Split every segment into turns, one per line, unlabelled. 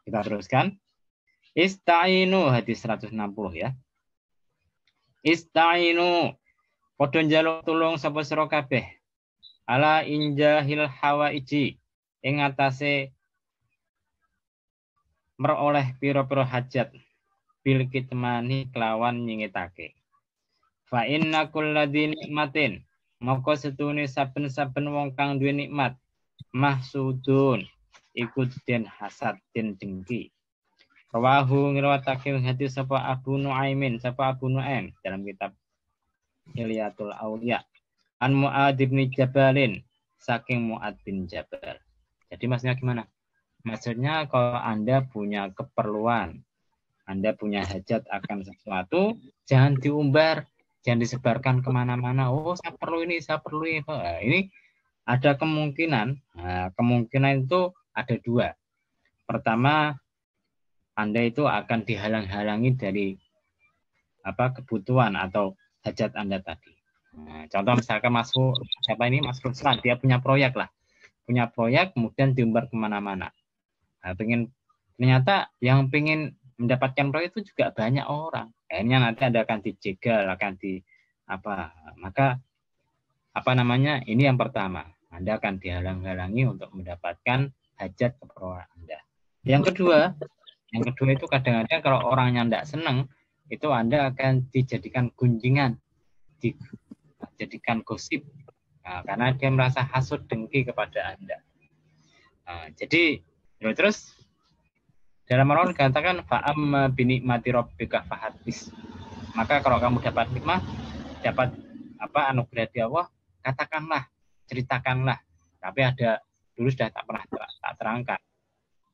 Kita teruskan. Ista'inu hadis 160 ya. Ista'inu padha njaluk tulung sapa sira kabeh. Ala injahil hawaiji ing atase meroleh pira-pira hajat bil kitmani kelawan nyingitake. Fa inna kulladzi nikmatin maka setune saben-saben wong kang duwe nikmat mahsudun ikut den hasad den dengki. Rawahu ngriwayatake hadis sapa Abu Nuaimin sapa Abu Nuaim dalam kitab Hilyatul Auliya an Mu'ad bin Jabalin saking Mu'ad bin Jabal. Jadi maksudnya gimana? Maksudnya kalau Anda punya keperluan, Anda punya hajat akan sesuatu, jangan diumbar, jangan disebarkan kemana-mana. Oh, saya perlu ini, saya perlu ini. Nah, ini ada kemungkinan. Nah, kemungkinan itu ada dua. Pertama, Anda itu akan dihalang-halangi dari kebutuhan atau hajat Anda tadi. Nah, contoh misalkan Mas Ruslan, dia punya proyek lah. Punya proyek, kemudian diumbar kemana-mana. Nah, ternyata yang pengen mendapatkan proyek itu juga banyak orang. Akhirnya nanti Anda akan dijegal, maka ini yang pertama. Anda akan dihalang-halangi untuk mendapatkan hajat keperluan Anda. Yang kedua itu kadang-kadang kalau orangnya tidak senang, itu Anda akan dijadikan gunjingan, dijadikan gosip. Nah, karena dia merasa hasud dengki kepada Anda. Nah, jadi terus dalam Al-Quran dikatakan fa'amma binikmati rabbika fahaddits. Maka kalau kamu dapat nikmat, dapat anugerah dari Allah, katakanlah, ceritakanlah. Tapi dulu sudah tak pernah tak terangkan.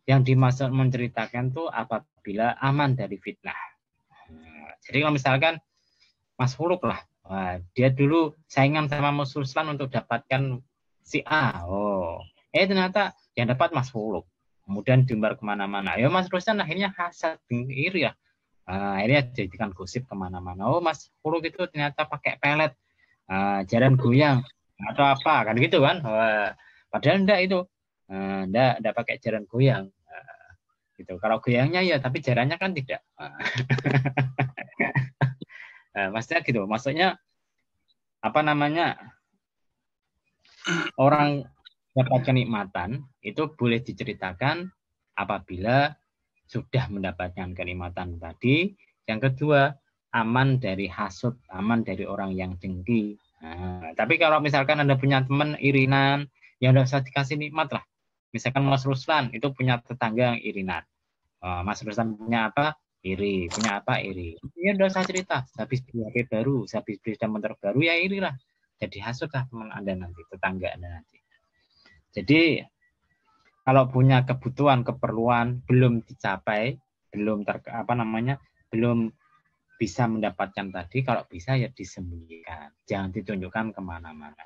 Yang dimaksud menceritakan itu apabila aman dari fitnah. Jadi kalau misalkan Mas Fuluk lah, dia dulu saingan sama Mas Ruslan untuk dapatkan si A. Ternyata yang dapat Mas Fuluk. Kemudian diumbar kemana-mana. Ya Mas Ruslan akhirnya hasad, iri ya. Akhirnya jadikan gosip kemana-mana. Oh Mas Fuluk itu ternyata pakai pelet, jaran goyang atau apa kan gitu kan. Padahal enggak itu, enggak pakai jaran goyang. Gitu. Kalau goyangnya ya, tapi jarannya kan tidak. Maksudnya gitu. Maksudnya orang dapat kenikmatan itu boleh diceritakan apabila sudah mendapatkan kenikmatan tadi. Yang kedua, aman dari hasud, aman dari orang yang dengki. Tapi kalau misalkan Anda punya teman irinan, ya udah usah dikasih nikmat lah. Misalkan Mas Ruslan itu punya tetangga yang irinan. Mas Ruslan punya apa? Iri. Punya apa? Iri. Ya udah usah cerita. Habis beli HP baru, habis beli motor baru, ya iri lah. Jadi hasud lah teman Anda nanti, tetangga Anda nanti. Jadi kalau punya kebutuhan, keperluan belum dicapai, belum bisa mendapatkan tadi, kalau bisa ya disembunyikan. Jangan ditunjukkan kemana-mana.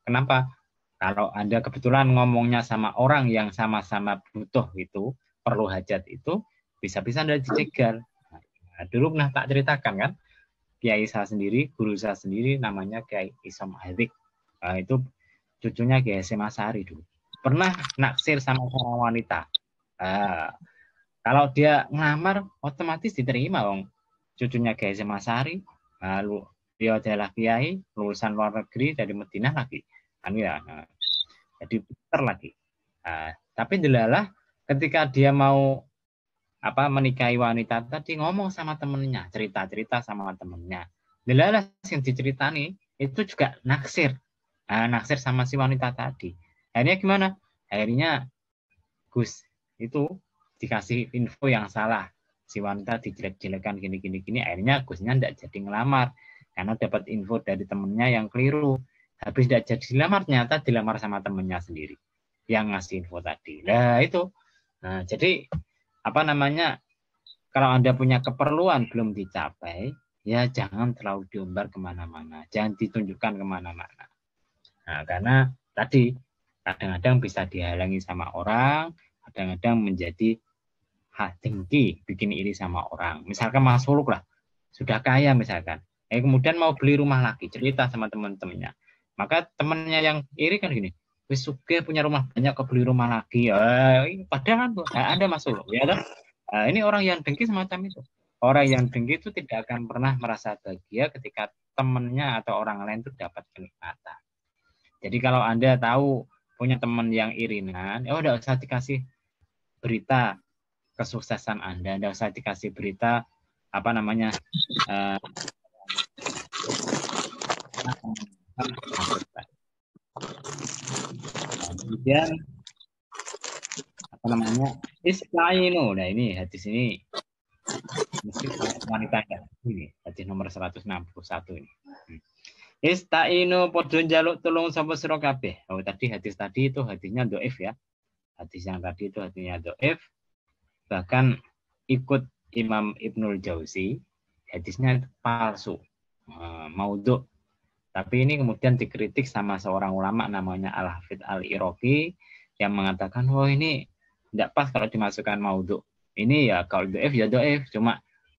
Kenapa? Kalau Anda kebetulan ngomongnya sama orang yang sama-sama butuh itu, perlu hajat itu, bisa-bisa Anda dicegal. Dulu pernah tak ceritakan kan, Kiai saya sendiri, guru saya sendiri, namanya Kiai Isom Hadik. Itu cucunya Kiai Semasari dulu. Pernah naksir sama seorang wanita. Kalau dia ngelamar, otomatis diterima, Wong. Cucunya Kiai Semasari, lalu dia adalah Kiai, lulusan luar negeri dari Madinah lagi. Jadi pinter lagi. Tapi delalah ketika dia mau menikahi wanita tadi, ngomong sama temennya, cerita-cerita sama temennya. Delalah yang diceritani itu juga naksir. Naksir sama si wanita tadi. Akhirnya gimana? Akhirnya Gus itu dikasih info yang salah. Si wanita dijelek-jelekan gini. Akhirnya Gusnya tidak jadi ngelamar. Karena dapat info dari temennya yang keliru. Habis tidak jadi dilamar, ternyata dilamar sama temennya sendiri. Yang ngasih info tadi. Nah itu. Jadi kalau Anda punya keperluan belum dicapai, ya jangan terlalu diumbar kemana-mana. Jangan ditunjukkan kemana-mana. Karena tadi kadang-kadang bisa dihalangi sama orang, kadang-kadang menjadi dengki, bikin iri sama orang. Misalkan Mas Fuluk lah, sudah kaya misalkan, kemudian mau beli rumah lagi, cerita sama teman-temannya. Maka temannya yang iri kan gini, wis sugih punya rumah banyak kok beli rumah lagi. Padahal Anda masuk, ya kan? Ini orang yang dengki semacam itu. Orang yang dengki itu tidak akan pernah merasa bahagia ketika temannya atau orang lain itu dapat kenikmatan. Jadi kalau Anda tahu punya teman yang irinan, ya udah usah dikasih berita kesuksesan Anda, udah usah dikasih berita apa namanya kemudian apa namanya istainu. Nah ini hadis ini mesti wanita ini hadis nomor 161 ini. Istainu podo njaluk tulung sapa sira kabeh. Oh tadi hadis tadi itu hadisnya dhaif ya. Hadis yang tadi itu hadisnya dhaif. Bahkan ikut Imam Ibnul Jauzi hadisnya palsu, maudhu. Tapi ini kemudian dikritik sama seorang ulama namanya Al-Hafidz Al-Iraqi yang mengatakan, oh ini tidak pas kalau dimasukkan maudhu. Ini ya kalau dhaif ya dhaif, cuma